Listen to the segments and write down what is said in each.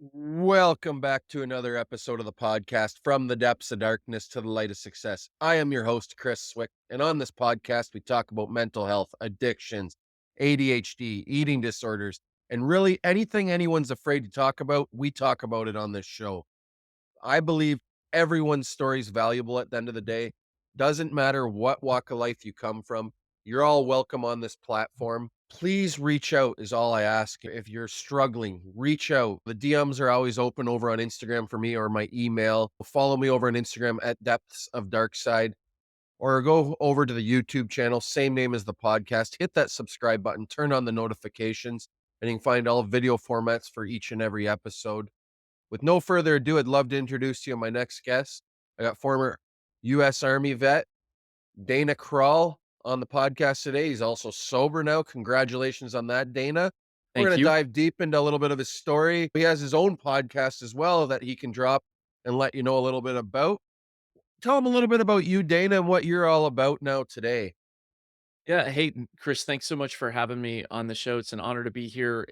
Welcome back to another episode of the podcast, From the Depths of Darkness to the Light of Success. I am your host, Chris Swick, and on this podcast, we talk about mental health, addictions, ADHD, eating disorders, and really anything anyone's afraid to talk about, we talk about it on this show. I believe everyone's story is valuable at the end of the day. Doesn't matter what walk of life you come from, you're all welcome on this platform. Please reach out, is all I ask. If you're struggling, reach out. The DMs are always open over on Instagram for me or my email. Follow me over on Instagram at Depths of Darkside or go over to the YouTube channel, same name as the podcast. Hit that subscribe button, turn on the notifications, and you can find all video formats for each and every episode. With no further ado, I'd love to introduce to you my next guest. I got former U.S. Army vet Dana Krull on the podcast today. He's also sober now. Congratulations on that, Dana. We're Thank going to you. dive deep into a little bit of his story. He has his own podcast as well that he can drop and let you know a little bit about. Tell him a little bit about you, Dana, and what you're all about now today. Yeah. Hey, Chris, thanks so much for having me on the show. It's an honor to be here.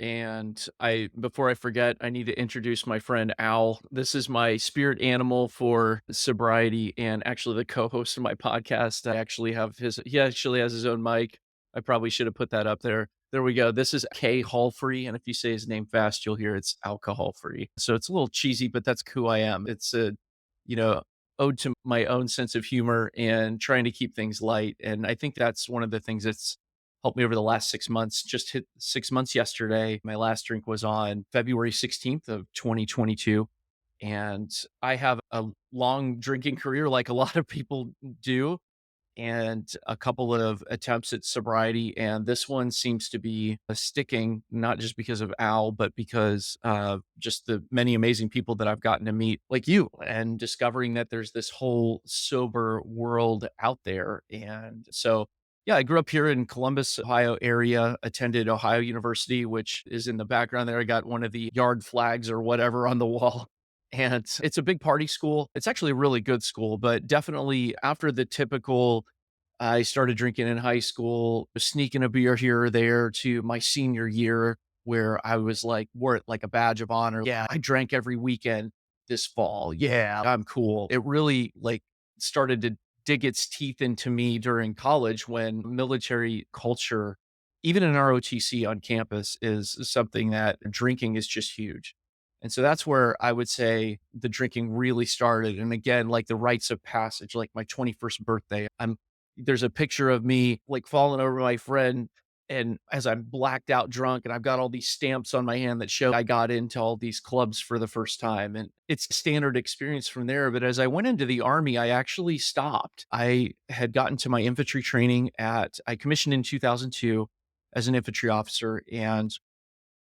Before I forget, I need to introduce my friend Al. This is my spirit animal for sobriety and actually the co-host of my podcast. He actually has his own mic. I probably should have put that up there. There we go. This is Hall free. And if you say his name fast, you'll hear it's alcohol free. So it's a little cheesy, but that's who I am. It's you know, ode to my own sense of humor and trying to keep things light. And I think that's one of the things that's helped me over the last 6 months. Just hit 6 months yesterday. My last drink was on February 16th of 2022. And I have a long drinking career like a lot of people do and a couple of attempts at sobriety. And this one seems to be sticking, not just because of Al, but because of just the many amazing people that I've gotten to meet, like you, and discovering that there's this whole sober world out there. And so, yeah, I grew up here in Columbus, Ohio area, attended Ohio University, which is in the background there. I got one of the yard flags or whatever on the wall. And it's a big party school. It's actually a really good school, but definitely after the typical I started drinking in high school, sneaking a beer here or there to my senior year where I was like, wore it like a badge of honor. Yeah, I drank every weekend this fall. Yeah, I'm cool. It really like started to dig its teeth into me during college when military culture, even in ROTC on campus, is something that drinking is just huge. And so that's where I would say the drinking really started. And again, like the rites of passage, like my 21st birthday, there's a picture of me like falling over my friend and as I'm blacked out drunk and I've got all these stamps on my hand that show I got into all these clubs for the first time. And it's a standard experience from there. But as I went into the army, I actually stopped. I had gotten to my infantry training I commissioned in 2002 as an infantry officer. And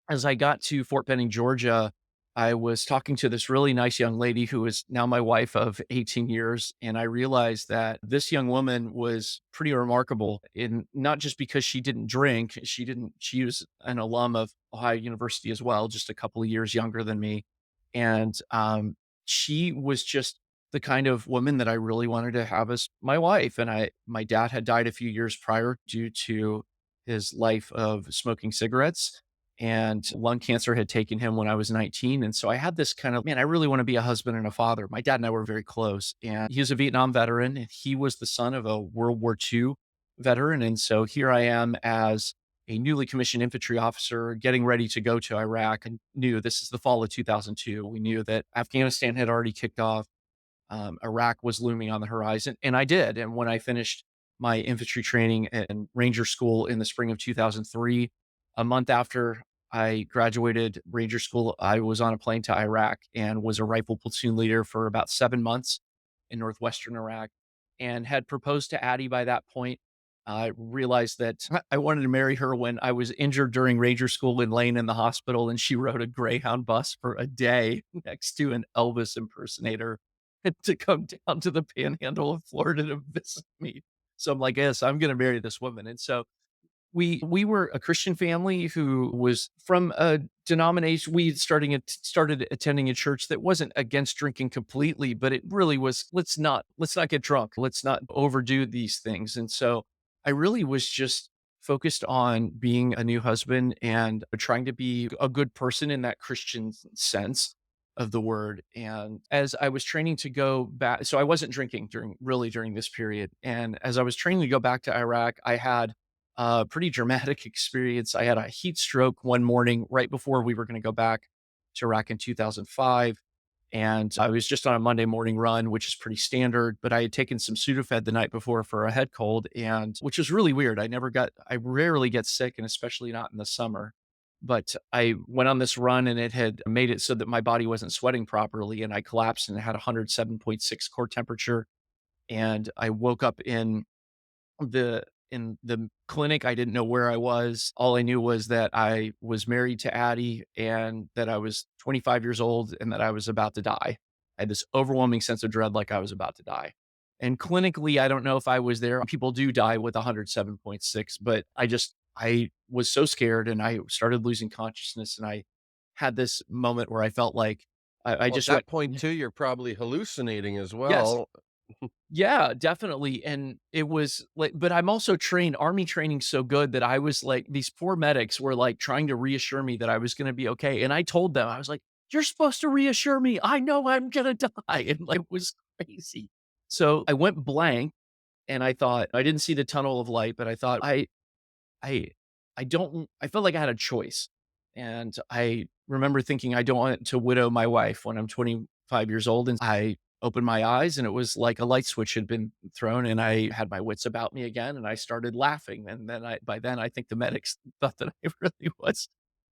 as I got to Fort Benning, Georgia, I was talking to this really nice young lady who is now my wife of 18 years. And I realized that this young woman was pretty remarkable in not just because she didn't drink, she was an alum of Ohio University as well, just a couple of years younger than me. And she was just the kind of woman that I really wanted to have as my wife. And my dad had died a few years prior due to his life of smoking cigarettes and lung cancer had taken him when I was 19. And so I had this kind of, man, I really want to be a husband and a father. My dad and I were very close, and he was a Vietnam veteran, and he was the son of a World War II veteran. And so here I am as a newly commissioned infantry officer getting ready to go to Iraq and knew this is the fall of 2002. We knew that Afghanistan had already kicked off. Iraq was looming on the horizon, and I did. And when I finished my infantry training and Ranger school in the spring of 2003, a month after I graduated Ranger school, I was on a plane to Iraq and was a rifle platoon leader for about 7 months in northwestern Iraq and had proposed to Addie by that point. I realized that I wanted to marry her when I was injured during Ranger school and laying in the hospital, and she rode a Greyhound bus for a day next to an Elvis impersonator to come down to the panhandle of Florida to visit me. So I'm like, yes, I'm going to marry this woman. And so we were a Christian family who was from a denomination. We started attending a church that wasn't against drinking completely, but it really was, let's not get drunk. Let's not overdo these things. And so I really was just focused on being a new husband and trying to be a good person in that Christian sense of the word. And as I was training to go back, so I wasn't drinking during this period. And as I was training to go back to Iraq, I had a pretty dramatic experience. I had a heat stroke one morning right before we were going to go back to Iraq in 2005. And I was just on a Monday morning run, which is pretty standard, but I had taken some Sudafed the night before for a head cold, and which was really weird. I rarely get sick, and especially not in the summer. But I went on this run and it had made it so that my body wasn't sweating properly, and I collapsed and had 107.6 core temperature. And I woke up the in the clinic. I didn't know where I was. All I knew was that I was married to Addie and that I was 25 years old and that I was about to die. I had this overwhelming sense of dread like I was about to die. And clinically, I don't know if I was there. People do die with 107.6, but I was so scared and I started losing consciousness. And I had this moment where I felt like I Well, at just went, that point too, you're probably hallucinating as yes, well. yeah, definitely, and it was like but I'm also trained army training so good that I was like these poor medics were, like, trying to reassure me that I was gonna be okay, and I told them, I was like, "You're supposed to reassure me, I know I'm gonna die," and, like, it was crazy. So, I went blank, and I thought I didn't see the tunnel of light, but I thought, I I felt like I had a choice, and I remember thinking I don't want to widow my wife when I'm 25 years old, and I opened my eyes, and it was like a light switch had been thrown, and I had my wits about me again, and I started laughing, and then by then, I think the medics thought that I really was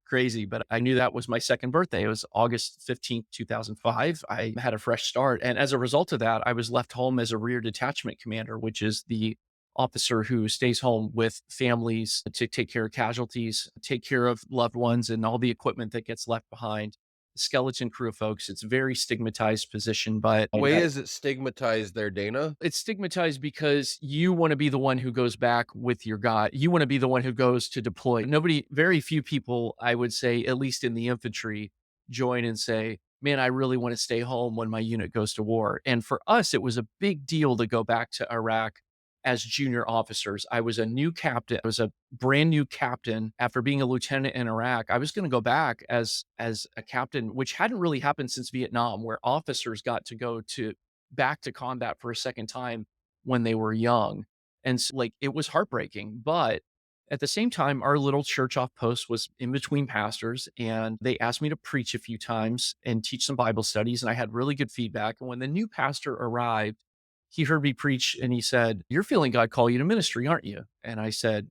crazy, but I knew that was my second birthday. It was August 15th, 2005. I had a fresh start, and as a result of that, I was left home as a rear detachment commander, which is the officer who stays home with families to take care of casualties, take care of loved ones, and all the equipment that gets left behind. Skeleton crew of folks. It's a very stigmatized position, but Way is it stigmatized there, Dana? it's stigmatized because you want to be the one who goes back with your guy. You want to be the one who goes to deploy. Very few people, I would say, at least in the infantry, join and say, man, I really want to stay home when my unit goes to war. And for us, it was a big deal to go back to Iraq as junior officers. I was a new captain. I was a brand new captain after being a lieutenant in Iraq. I was going to go back as a captain, which hadn't really happened since Vietnam, where officers got to go to back to combat for a second time when they were young. And like it was heartbreaking, but at the same time, our little church off post was in between pastors, and they asked me to preach a few times and teach some Bible studies. And I had really good feedback. And when the new pastor arrived, he heard me preach and he said, "You're feeling God call you to ministry, aren't you?" And I said,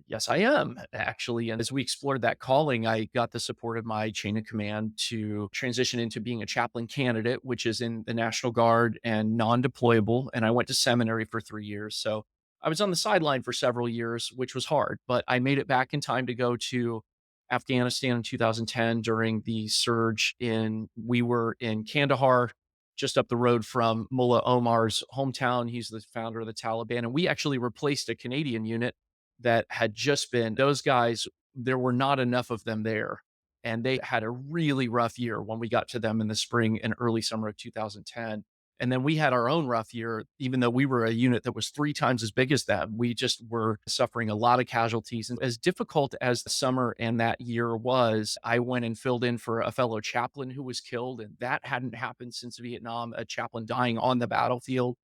"Yes, I am, actually." And as we explored that calling, I got the support of my chain of command to transition into being a chaplain candidate, which is in the National Guard and non deployable. And I went to seminary for 3 years. So I was on the sideline for several years, which was hard, but I made it back in time to go to Afghanistan in 2010 during the surge we were in Kandahar, just up the road from Mullah Omar's hometown. He's the founder of the Taliban. And we actually replaced a Canadian unit that had just been those guys, there were not enough of them there. And they had a really rough year when we got to them in the spring and early summer of 2010. And then we had our own rough year, even though we were a unit that was 3 times as big as them. We just were suffering a lot of casualties. And as difficult as the summer and that year was, I went and filled in for a fellow chaplain who was killed. And that hadn't happened since Vietnam, a chaplain dying on the battlefield.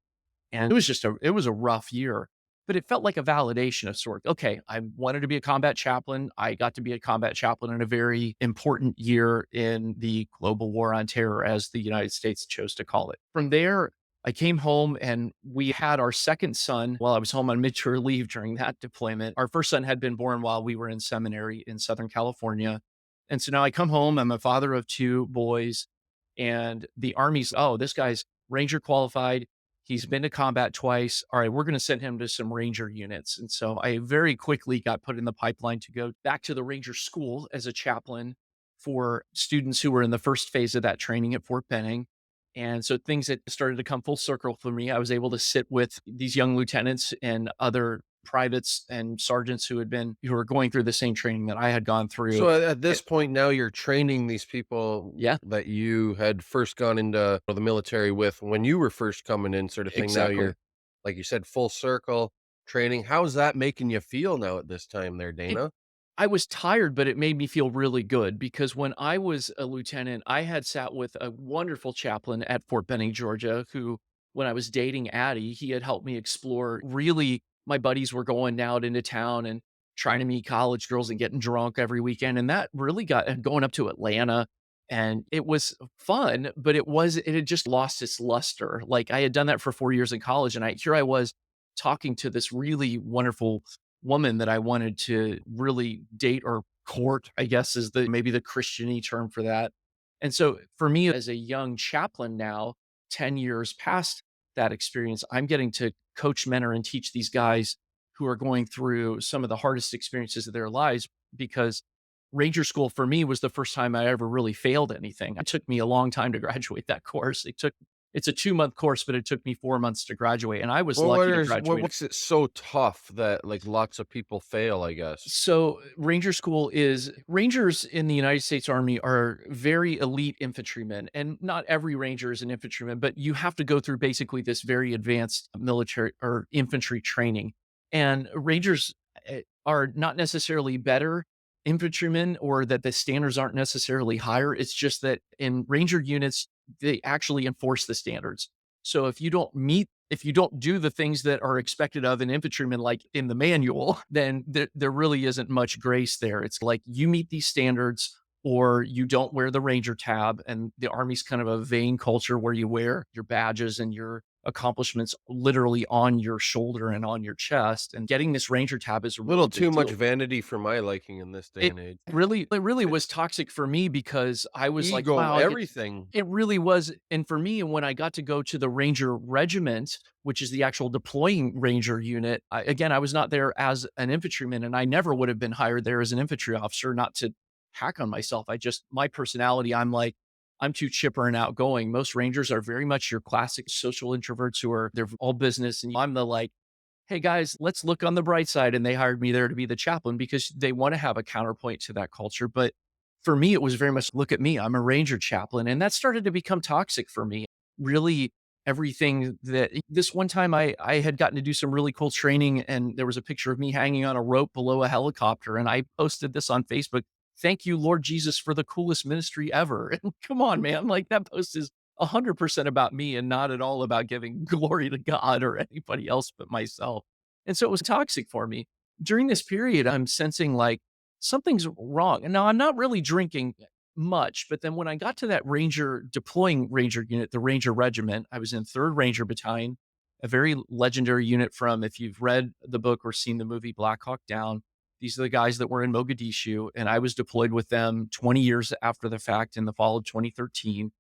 And it was a rough year, but it felt like a validation of sort. Okay, I wanted to be a combat chaplain. I got to be a combat chaplain in a very important year in the global war on terror, as the United States chose to call it. From there, I came home and we had our second son while I was home on mature leave during that deployment. Our first son had been born while we were in seminary in Southern California. And so now I come home, I'm a father of 2 boys, and the Army's, oh, this guy's Ranger qualified. He's been to combat twice. All right, we're going to send him to some Ranger units. And so I very quickly got put in the pipeline to go back to the Ranger school as a chaplain for students who were in the first phase of that training at Fort Benning. And so things that started to come full circle for me. I was able to sit with these young lieutenants and other privates and sergeants who were going through the same training that I had gone through. So at this point now you're training these people Yeah, that you had first gone into the military with when you were first coming in sort of thing. Now exactly. you're, like you said, full circle, training. How's that making you feel now at this time there, It Dana? I was tired, but it made me feel really good because when I was a lieutenant, I had sat with a wonderful chaplain at Fort Benning, Georgia, who, when I was dating Addie, he had helped me explore. Really, my buddies were going out into town and trying to meet college girls and getting drunk every weekend, and that really got and going up to Atlanta, and it was fun, but it had just lost its luster. Like, I had done that for 4 years in college, and I was talking to this really wonderful woman that I wanted to really date or court, I guess is the maybe the Christiany term for that. And so for me as a young chaplain now, 10 years past that experience, I'm getting to coach, mentor, and teach these guys who are going through some of the hardest experiences of their lives because Ranger School for me was the first time I ever really failed anything. It took me a long time to graduate that course. It's a 2-month course, but it took me 4 months to graduate, and I was Well, lucky to graduate. what makes it so tough that, like, lots of people fail, I guess? So, Ranger School is Rangers in the United States Army are very elite infantrymen, and not every Ranger is an infantryman, but you have to go through basically this very advanced military or infantry training. And Rangers are not necessarily better infantrymen or that the standards aren't necessarily higher. It's just that in Ranger units, they actually enforce the standards. So if you don't do the things that are expected of an infantryman, like in the manual, then there really isn't much grace there. It's like you meet these standards or you don't wear the Ranger tab. And the Army's kind of a vain culture where you wear your badges and your accomplishments literally on your shoulder and on your chest. And getting this Ranger tab is a really Little big too much deal. vanity for my liking in this day It and age. it really was toxic for me because I was like, Ego, wow, everything. it really was. And for me, when I got to go to the Ranger Regiment, which is the actual deploying Ranger unit, I was not there as an infantryman, and I never would have been hired there as an infantry officer, not to hack on myself. My personality, I'm too chipper and outgoing. Most Rangers are very much your classic social introverts they're all business. And I'm the like, hey guys, let's look on the bright side. And they hired me there to be the chaplain because they want to have a counterpoint to that culture. But for me, it was very much look at me. I'm a Ranger chaplain. And that started to become toxic for me. Really, everything that this one time I had gotten to do some really cool training, and there was a picture of me hanging on a rope below a helicopter. And I posted this on Facebook. Thank you, Lord Jesus, for the coolest ministry ever. And come on, man. Like that post is 100% about me and not at all about giving glory to God or anybody else but myself. And so it was toxic for me. During this period, I'm sensing like something's wrong. And now I'm not really drinking much, but then when I got to that deploying Ranger unit, the Ranger Regiment, I was in 3rd Ranger Battalion, a very legendary unit from, if you've read the book or seen the movie Black Hawk Down, these are the guys that were in Mogadishu, and I was deployed with them 20 years after the fact in the fall of 2013.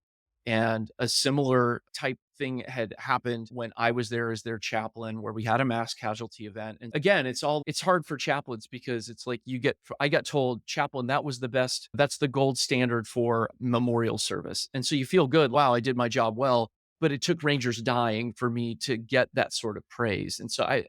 And a similar type thing had happened when I was there as their chaplain, where we had a mass casualty event. And again, it's hard for chaplains because it's like I got told, chaplain, that's the gold standard for memorial service. And so you feel good. Wow, I did my job well. But it took Rangers dying for me to get that sort of praise. And so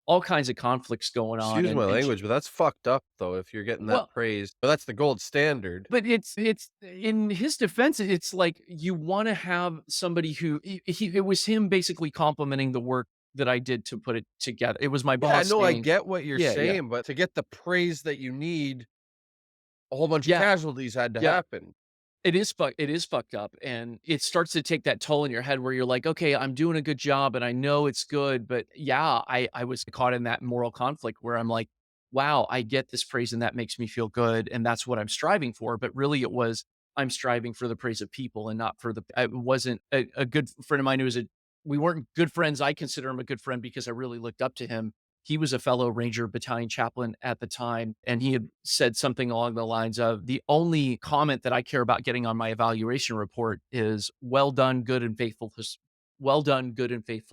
all kinds of conflicts going on. Excuse my language, but that's fucked up though if you're getting that Well, praise. But that's the gold standard. but it's in his defense, it's like you wanna have somebody who it was him basically complimenting the work that I did to put it together. It was my Yeah, boss no, I saying, get what you're "Yeah, yeah. saying, but to get the praise that you need, a whole bunch of Yeah, casualties had to yeah." happen. It is fucked up, and it starts to take that toll in your head where you're like, "Okay, I'm doing a good job, and I know it's good," but yeah, I was caught in that moral conflict where I'm like, "Wow, I get this praise, and that makes me feel good, and that's what I'm striving for," but really it was, I'm striving for the praise of people and not for the I wasn't a good friend of mine who was a we weren't good friends. I consider him a good friend because I really looked up to him. He was a fellow Ranger Battalion chaplain at the time, and he had said something along the lines of, "The only comment that I care about getting on my evaluation report is well done, good and faithful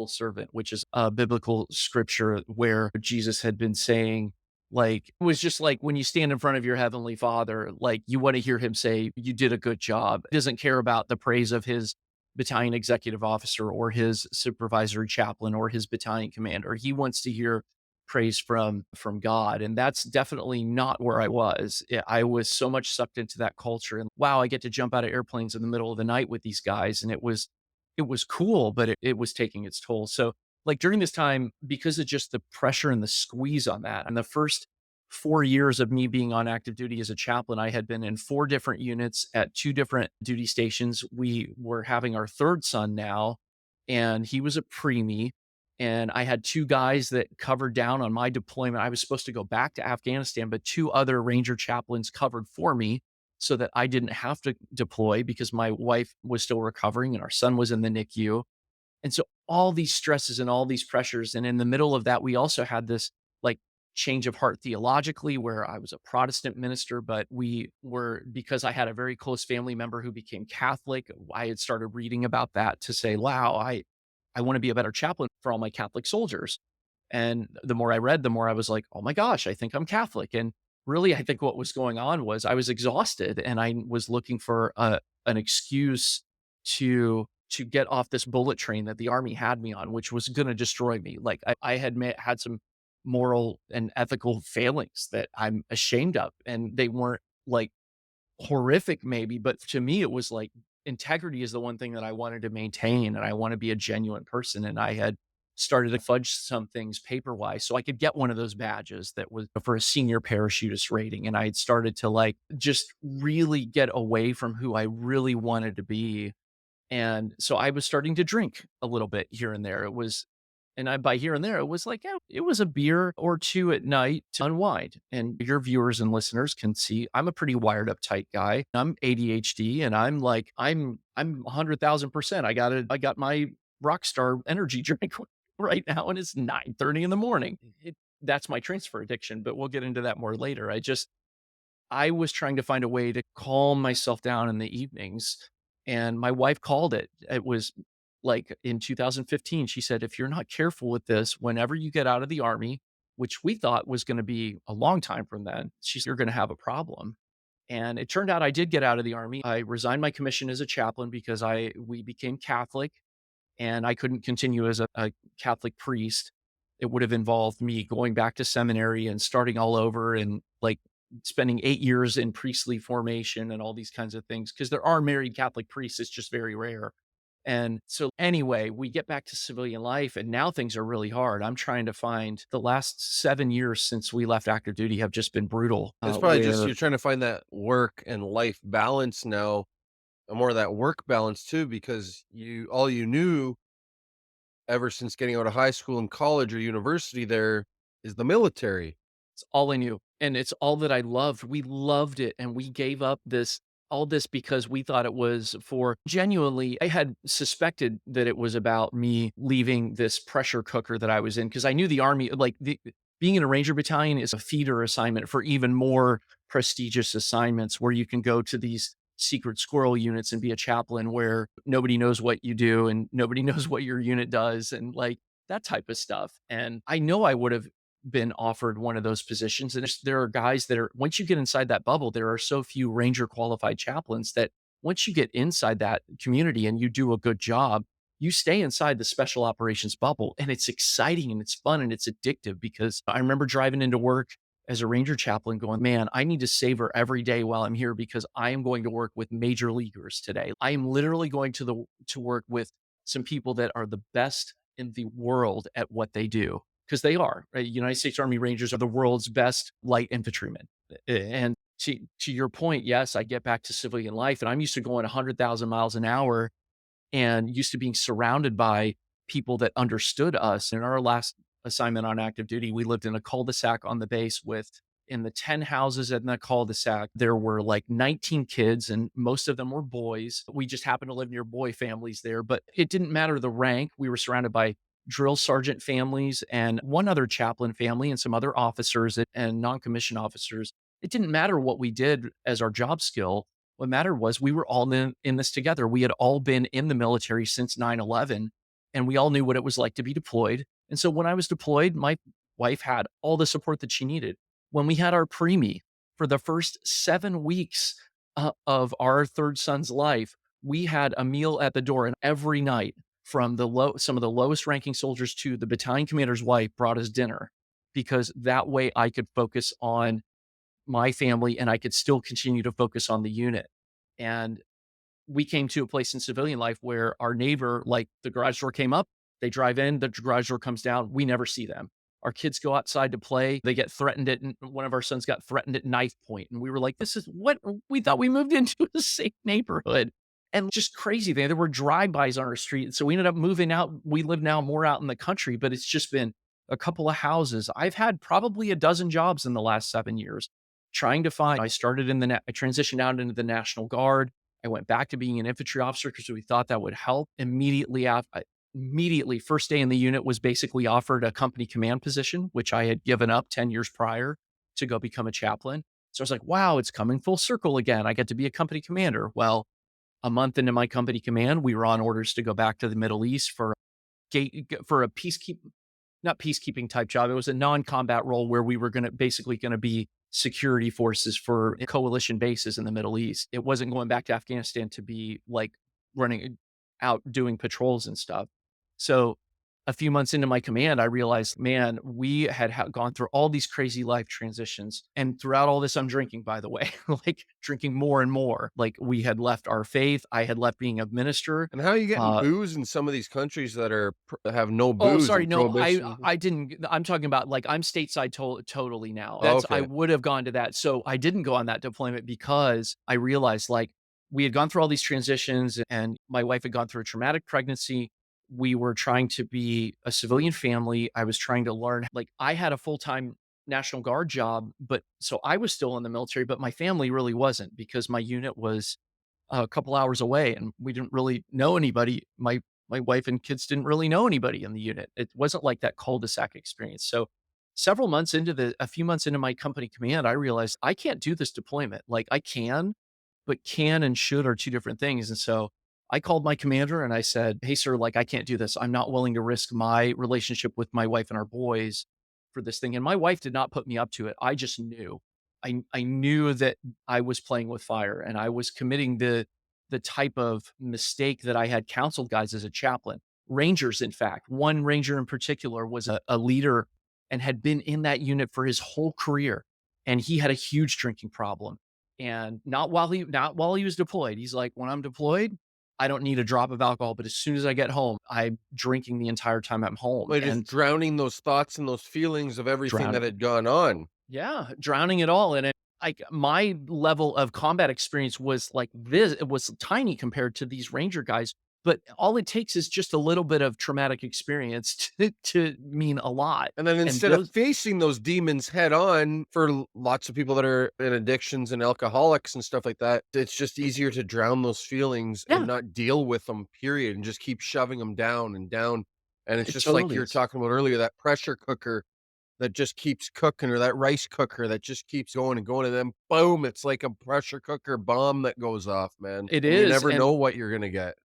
servant," which is a biblical scripture where Jesus had been saying, like, it was just like when you stand in front of your heavenly Father, like you want to hear him say, "You did a good job." He doesn't care about the praise of his battalion executive officer or his supervisory chaplain or his battalion commander. He wants to hear praise from God, and that's definitely not where I was. I was so much sucked into that culture, and wow, I get to jump out of airplanes in the middle of the night with these guys, and it was cool, but it was taking its toll. So like during this time, because of just the pressure and the squeeze on that, and the first 4 years of me being on active duty as a chaplain, I had been in 4 different units at 2 different duty stations. We were having our third son now, and he was a preemie. And I had 2 guys that covered down on my deployment. I was supposed to go back to Afghanistan, but 2 other Ranger chaplains covered for me so that I didn't have to deploy because my wife was still recovering and our son was in the NICU. And so all these stresses and all these pressures, and in the middle of that, we also had this like change of heart theologically, where I was a Protestant minister, but we were, because I had a very close family member who became Catholic, I had started reading about that to say, wow, I want to be a better chaplain for all my Catholic soldiers. And the more I read, the more I was like, oh my gosh, I think I'm Catholic. And really, I think what was going on was I was exhausted and I was looking for an excuse to get off this bullet train that the army had me on, which was going to destroy me. Like I had had some moral and ethical failings that I'm ashamed of, and they weren't like horrific maybe, but to me it was like integrity is the one thing that I wanted to maintain, and I want to be a genuine person. And I had started to fudge some things paper wise so I could get one of those badges that was for a senior parachutist rating. And I had started to like just really get away from who I really wanted to be. And so I was starting to drink a little bit here and there. It was, and I, by here and there, it was like, yeah, it was a beer or two at night to unwind. And your viewers and listeners can see I'm a pretty wired up tight guy. I'm ADHD and I'm 100,000%. I got my rock star energy drink right now and it's 9:30 in the morning. That's my transfer addiction, but we'll get into that more later. I was trying to find a way to calm myself down in the evenings, and my wife called it. It was like in 2015, she said, "If you're not careful with this, whenever you get out of the army," which we thought was gonna be a long time from then, "you're gonna have a problem." And it turned out I did get out of the army. I resigned my commission as a chaplain because we became Catholic and I couldn't continue as a Catholic priest. It would have involved me going back to seminary and starting all over and like spending 8 years in priestly formation and all these kinds of things. Cause there are married Catholic priests. It's just very rare. And so anyway, we get back to civilian life and now things are really hard. I'm trying to find the last 7 years since we left active duty have just been brutal. It's probably just Where you're trying to find that work and life balance now, and more of that work balance too, because all you knew ever since getting out of high school and college or university there is the military. It's all I knew, and it's all that I loved. We loved it, and we gave up all this because we thought it was for genuinely I had suspected that it was about me leaving this pressure cooker that I was in because I knew the army like, being in a ranger battalion is a feeder assignment for even more prestigious assignments where you can go to these secret squirrel units and be a chaplain where nobody knows what you do and nobody knows what your unit does and, like, that type of stuff, and I know I would have been offered one of those positions. And there are guys that are, once you get inside that bubble, there are so few ranger qualified chaplains that once you get inside that community and you do a good job, you stay inside the special operations bubble. And it's exciting and it's fun and it's addictive because I remember driving into work as a ranger chaplain going, man, I need to savor every day while I'm here because I am going to work with major leaguers today. I am literally going to work with some people that are the best in the world at what they do because they are. Right? United States Army Rangers are the world's best light infantrymen. And to your point, yes, I get back to civilian life, and I'm used to going 100,000 miles an hour, and used to being surrounded by people that understood us. In our last assignment on active duty, we lived in a cul-de-sac on the base with in the 10 houses in that cul-de-sac, there were like 19 kids and most of them were boys. We just happened to live near boy families there, but it didn't matter the rank. We were surrounded by drill sergeant families and one other chaplain family and some other officers and non-commissioned officers. It didn't matter what we did as our job skill. What mattered was we were all in this together. We had all been in the military since 9/11, and we all knew what it was like to be deployed. And so when I was deployed, my wife had all the support that she needed. When we had our preemie for the first 7 weeks of our third son's life, we had a meal at the door, and every night from some of the lowest ranking soldiers to the battalion commander's wife brought us dinner because that way I could focus on my family and I could still continue to focus on the unit. And we came to a place in civilian life where our neighbor, like the garage door came up, They drive in, the garage door comes down, we never see them. Our kids go outside to play. They get threatened at one of our sons got threatened at knife point, and we were like, "This is what we thought we moved into a safe neighborhood." And just crazy thing, there were drive-bys on our street, so we ended up moving out. We live now more out in the country, but it's just been a couple of houses. I've had probably a dozen jobs in the last 7 years trying to find I started in the I transitioned out into the National Guard. I went back to being an infantry officer because we thought that would help. Immediately, first day in the unit was basically offered a company command position, which I had given up 10 years prior to go become a chaplain. So I was like, wow, it's coming full circle again. I get to be a company commander. Well, a month into my company command, we were on orders to go back to the Middle East for a not peacekeeping type job. It was a non-combat role where we were basically going to be security forces for coalition bases in the Middle East. It wasn't going back to Afghanistan to be like running out doing patrols and stuff. So a few months into my command, I realized, man, we had gone through all these crazy life transitions. And throughout all this, I'm drinking, by the way, like drinking more and more. Like we had left our faith. I had left being a minister. And how are you getting booze in some of these countries that have no Oh, booze sorry. and No, prohibition? I didn't. I'm talking about like I'm stateside totally now. Oh, I okay. would have gone to that. So I didn't go on that deployment because I realized like we had gone through all these transitions and my wife had gone through a traumatic pregnancy. We were trying to be a civilian family. I was trying to learn, like, I had a full time National Guard job, but so I was still in the military, but my family really wasn't because my unit was a couple hours away and we didn't really know anybody. My wife and kids didn't really know anybody in the unit. It wasn't like that cul-de-sac experience. So a few months into my company command, I realized I can't do this deployment. Like I can, but can and should are two different things. And so I called my commander and I said, "Hey, sir, like I can't do this. I'm not willing to risk my relationship with my wife and our boys for this thing." And my wife did not put me up to it. I just knew. I knew that I was playing with fire and I was committing the type of mistake that I had counseled guys as a chaplain. Rangers, in fact, one ranger in particular was a leader and had been in that unit for his whole career. And he had a huge drinking problem. And not while he was deployed. He's like, when I'm deployed, I don't need a drop of alcohol, but as soon as I get home, I'm drinking the entire time I'm home Like just and drowning those thoughts and those feelings of everything that drowning. had gone on. Yeah, drowning it all in it. Like my level of combat experience was like this, it was tiny compared to these ranger guys, but all it takes is just a little bit of traumatic experience to mean a lot. And then And instead of those facing those demons head on for lots of people that are in addictions and alcoholics and stuff like that, it's just easier to drown those feelings and yeah, not deal with them, period, and just keep shoving them down and down. And it's it just like totally you were is. talking about earlier, that pressure cooker that just keeps cooking, or that rice cooker that just keeps going and going, and then boom, it's like a pressure cooker bomb that goes off, man, It and you is. never And know what you're gonna get.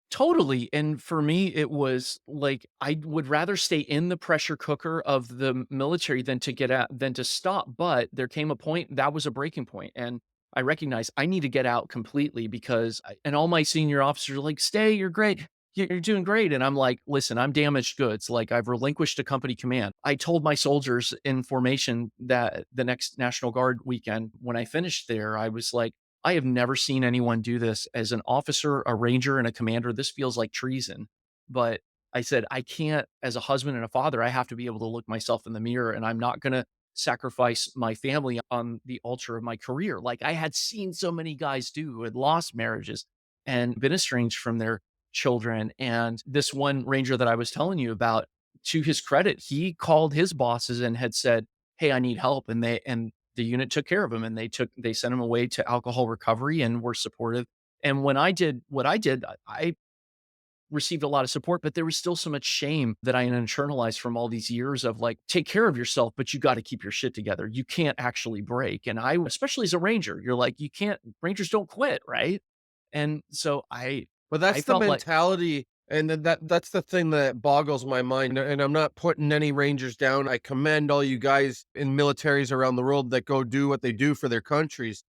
totally, and for me, it was like, I would rather stay in the pressure cooker of the military than to get out than to stop, but there came a point that was a breaking point, and I recognized I need to get out completely because and all my senior officers are like, "Stay, you're great. You're doing great," and I'm like, "Listen, I'm damaged goods, like, I've relinquished a company command." I told my soldiers in formation that the next National Guard weekend, when I finished there, I was like, I have never seen anyone do this as an officer, a ranger, and a commander. This feels like treason. But I said, I can't, as a husband and a father, I have to be able to look myself in the mirror and I'm not going to sacrifice my family on the altar of my career. Like I had seen so many guys do who had lost marriages and been estranged from their children. And this one ranger that I was telling you about, to his credit, he called his bosses and had said, "Hey, I need help." And the unit took care of him and they sent him away to alcohol recovery and were supportive. And when I did what I did, I received a lot of support, but there was still so much shame that I had internalized from all these years of like, take care of yourself, but you got to keep your shit together. You can't actually break. And I, especially as a ranger, you're like, you can't, rangers don't quit. Right. And so But I that's the felt like mentality, and then that's the thing that boggles my mind, and I'm not putting any rangers down. I commend all you guys in militaries around the world that go do what they do for their countries,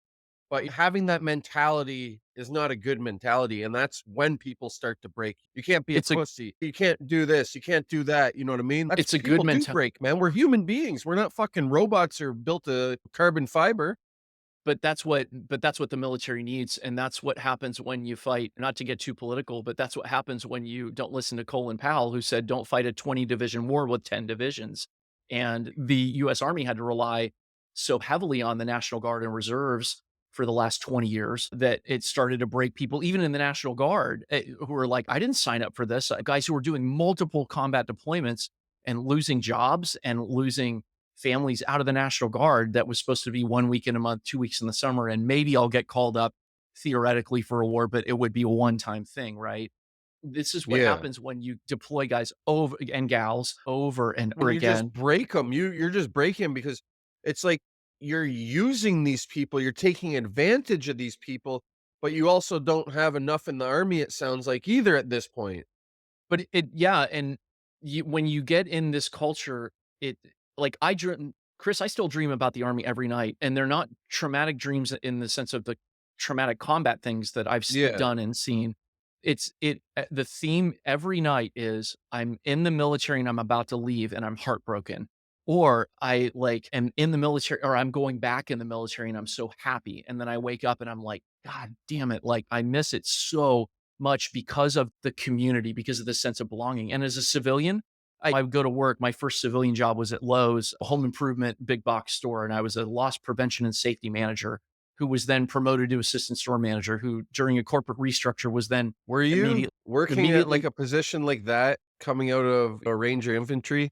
but having that mentality is not a good mentality, and that's when people start to break. You can't be a it's a, pussy. You can't do this. You can't do that. You know what I mean? That's it's a good people do mentality. break, man. We're human beings. We're not fucking robots or built to carbon fiber. but that's what the military needs, and that's what happens when you fight, not to get too political, but that's what happens when you don't listen to Colin Powell, who said, "Don't fight a 20 division war with 10 divisions." And the US Army had to rely so heavily on the National Guard and reserves for the last 20 years that it started to break people, even in the National Guard, who were like, "I didn't sign up for this." Guys who were doing multiple combat deployments and losing jobs and losing families out of the National Guard that was supposed to be 1 week in a month, 2 weeks in the summer, and maybe I'll get called up theoretically for a war, but it would be a one-time thing, right? This is what Yeah. happens when you deploy guys over and gals over and over When you just again. break them, you're just breaking 'em because it's like you're using these people, you're taking advantage of these people, but you also don't have enough in the army, it sounds like, either at this point. But it yeah, and when you get in this culture, it like I dream Chris, I still dream about the army every night, and they're not traumatic dreams in the sense of the traumatic combat things that I've Yeah. done and seen. The theme every night is I'm in the military and I'm about to leave and I'm heartbroken. Or I like am in the military or I'm going back in the military and I'm so happy. And then I wake up and I'm like, God damn it. Like I miss it so much because of the community, because of the sense of belonging. And as a civilian, I would go to work. My first civilian job was at Lowe's, a home improvement big box store, and I was a loss prevention and safety manager who was then promoted to assistant store manager, who during a corporate restructure was then Were you immediate, working at, like, immediately. a position like that coming out of a Ranger infantry?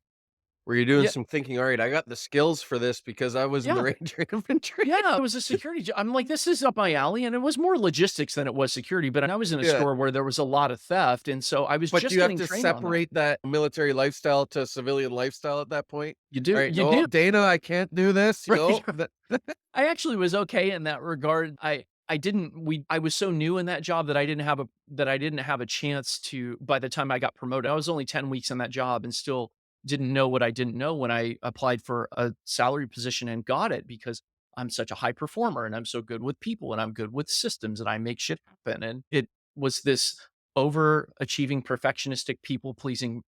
Were you doing Yeah, some thinking, "Alright, I got the skills for this because I was in the yeah. Ranger infantry?" Yeah, it was a security job. I'm like, this is up my alley. And it was more logistics than it was security. But I was in a Yeah. store where there was a lot of theft. And so I was But do just you have getting to trained on that. separate that military lifestyle to civilian lifestyle at that point? You do, Alright, you "No, do. Dana, I can't do this," you Right. know? That I actually was okay in that regard. I didn't we I was so new in that job that I didn't have a chance to by the time I got promoted. I was only 10 weeks in that job and still didn't know what I didn't know when I applied for a salary position and got it because I'm such a high performer and I'm so good with people and I'm good with systems and I make shit happen. And it was this overachieving, perfectionistic, people pleasing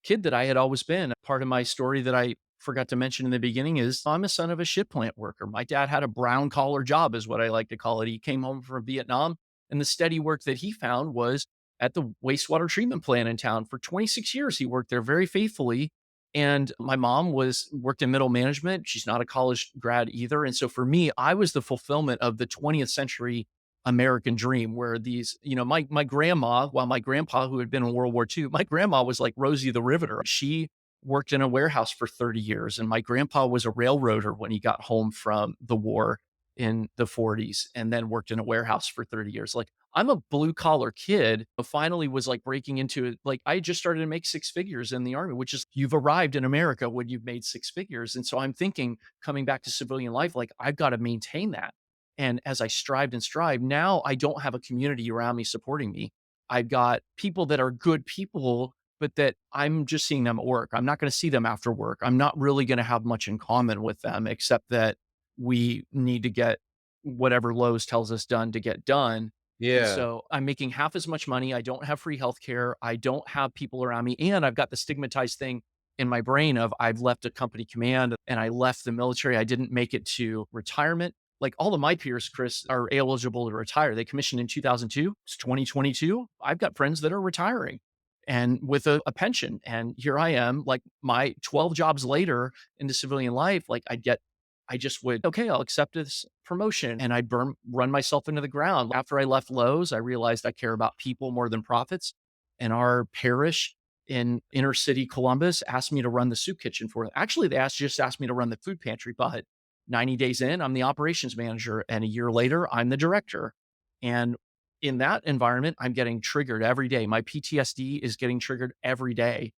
kid that I had always been. Part of my story that I forgot to mention in the beginning is I'm a son of a ship plant worker. My dad had a brown collar job, is what I like to call it. He came home from Vietnam, and the steady work that he found was at the wastewater treatment plant in town. For 26 years, he worked there very faithfully. And my mom was worked in middle management. She's not a college grad either. And so for me, I was the fulfillment of the 20th century American dream where my grandma, while my grandpa, who had been in World War II, my grandma was like Rosie the Riveter. She worked in a warehouse for 30 years. And my grandpa was a railroader when he got home from the war in the 40s and then worked in a warehouse for 30 years. Like I'm a blue collar kid, but finally was like breaking into it. Like I just started to make six figures in the army, which is you've arrived in America when you've made six figures. And so I'm thinking coming back to civilian life, like I've got to maintain that. And as I strived and strived, now I don't have a community around me supporting me. I've got people that are good people, but that I'm just seeing them at work. I'm not going to see them after work. I'm not really going to have much in common with them, except that we need to get whatever Lowe's tells us done to get done. And Yeah. so I'm making half as much money. I don't have free healthcare. I don't have people around me. And I've got the stigmatized thing in my brain of I've left a company command and I left the military. I didn't make it to retirement. Like all of my peers, Chris, are eligible to retire. They commissioned in 2002. It's 2022. I've got friends that are retiring and with a pension. And here I am, like my 12 jobs later into civilian life, like I just would, okay, I'll accept this promotion and I'd run myself into the ground. After I left Lowe's, I realized I care about people more than profits. And our parish in inner city Columbus asked me to run the soup kitchen for them. Actually, just asked me to run the food pantry, but 90 days in, I'm the operations manager. And a year later, I'm the director. And in that environment, I'm getting triggered every day. My PTSD is getting triggered every day.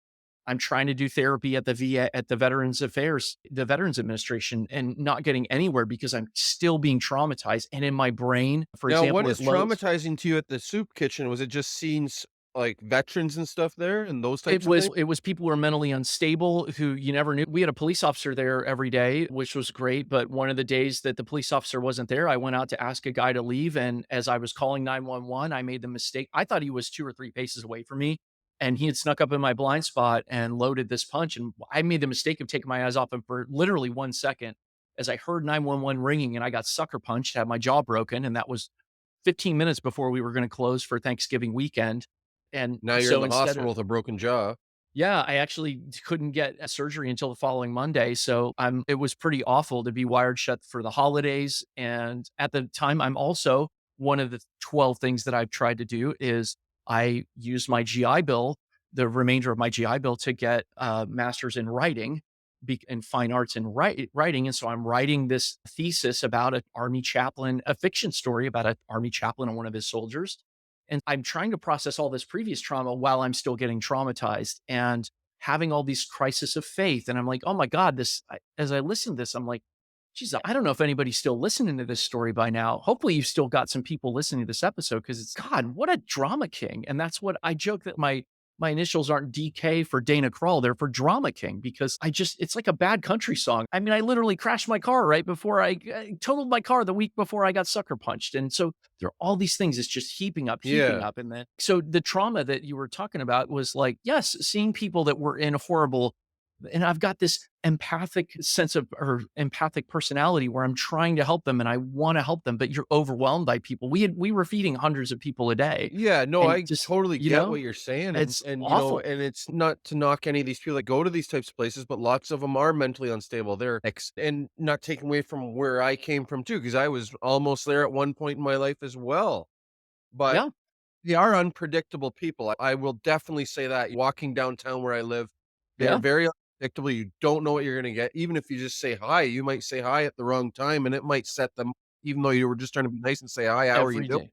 I'm trying to do therapy at the VA, at the the Veterans Administration, and not getting anywhere because I'm still being traumatized. And in my brain, for Now, what example, is at Lowe's, traumatizing to you at the soup kitchen? Was it just seeing like, veterans and stuff there and those it types of was things? it was people who were mentally unstable who you never knew. We had a police officer there every day, which was great. But one of the days that the police officer wasn't there, I went out to ask a guy to leave. And as I was calling 911, I made the mistake. I thought he was 2 or 3 paces away from me. And he had snuck up in my blind spot and loaded this punch. And I made the mistake of taking my eyes off him for literally 1 second. as I heard 911 ringing and I got sucker punched, had my jaw broken, and that was 15 minutes before we were gonna close for Thanksgiving weekend. And Now you're in so the instead hospital of with a broken jaw. yeah, I actually couldn't get a surgery until the following Monday, so it was pretty awful to be wired shut for the holidays, and at the time, I'm also one of the 12 things that I've tried to do is I used my GI Bill, the remainder of my GI Bill to get a master's in writing, in fine arts and writing, and so I'm writing this thesis about an army chaplain, a fiction story about an army chaplain and one of his soldiers, and I'm trying to process all this previous trauma while I'm still getting traumatized and having all these crises of faith. And I'm like, oh my God, as I listen to this, I'm like, geez, I don't know if anybody's still listening to this story by now. Hopefully, you've still got some people listening to this episode because it's God, what a drama king. And that's what I joke that my initials aren't DK for Dana Krull. They're for Drama King because it's like a bad country song. I mean, I literally crashed my car right before I totaled my car the week before I got sucker punched. And so there are all these things. It's just heaping up, heaping Yeah. up. And then, so the trauma that you were talking about was like, yes, seeing people that were in horrible, and I've got this empathic sense of or empathic personality where I'm trying to help them and I want to help them, but you're overwhelmed by people. We were feeding hundreds of people a day Yeah, no, and I just, totally get what you're saying, and it's and, you know, awful. and it's not to knock any of these people that go to these types of places, but lots of them are mentally unstable. They're and not taking away from where I came from too, because I was almost there at one point in my life as well. But Yeah, they are unpredictable people. I will definitely say that. Walking downtown where I live, they are yeah, very unpredictable. You don't know what you're gonna get. Even if you just say hi, you might say hi at the wrong time, and it might set them even though you were just trying to be nice and say, "Hi, how are you every doing?" day.